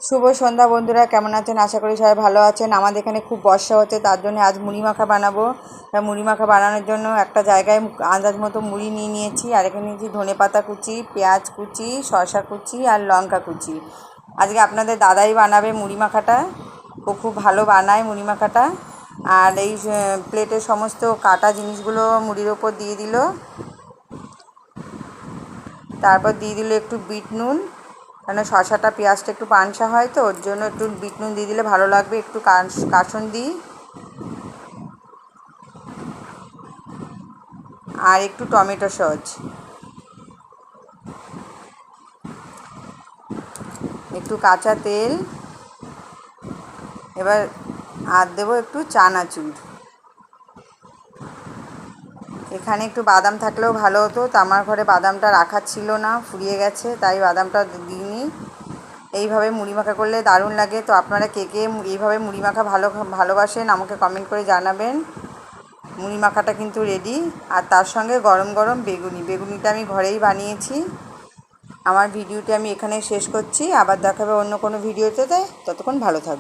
শুভ সন্ধ্যা বন্ধুরা, কেমন আছেন? আশা করি সবাই ভালো আছেন। আমাদের এখানে খুব বর্ষা হচ্ছে, তার জন্য আজ মুড়ি মাখা বানাবো। মুড়ি মাখা বানানোর জন্য একটা জায়গায় আন্দাজ মতো মুড়ি নিয়ে নিয়েছি, আর এখানে নিয়েছি ধনেপাতা কুচি, পেঁয়াজ কুচি, শসা কুচি আর লঙ্কা কুচি। আজকে আপনাদের দাদাই বানাবে মুড়ি মাখাটা, ও খুব ভালো বানায় মুড়ি মাখাটা। আর এই প্লেটের সমস্ত কাটা জিনিসগুলো মুড়ির ওপর দিয়ে দিল, তারপর দিয়ে দিল একটু বিট নুন, কেন শসাটা পেঁয়াজটা একটু পানসা হয়, তো ওর জন্য একটু বিট নুন দিয়ে দিলে ভালো লাগবে। একটু কাসুন্দি আর একটু টমেটো সস, একটু কাঁচা তেল, এবার আর দেবো একটু চানাচুর। এখানে একটু বাদাম থাকলেও ভালো হতো, তো আমার ঘরে বাদামটা রাখা ছিল না, ফুরিয়ে গেছে, তাই বাদামটা দিইনি। এইভাবে মুড়ি মাখা করলে দারুণ লাগে। তো আপনারা কে কে এইভাবে মুড়ি মাখা ভালোবাসেন আমাকে কমেন্ট করে জানাবেন। মুড়ি মাখাটা কিন্তু রেডি, আর তার সঙ্গে গরম গরম বেগুনিটা আমি ঘরেই বানিয়েছি। আমার ভিডিওটি আমি এখানে শেষ করছি, আবার দেখাবে অন্য কোনো ভিডিওতে। ততক্ষণ ভালো থাকবে।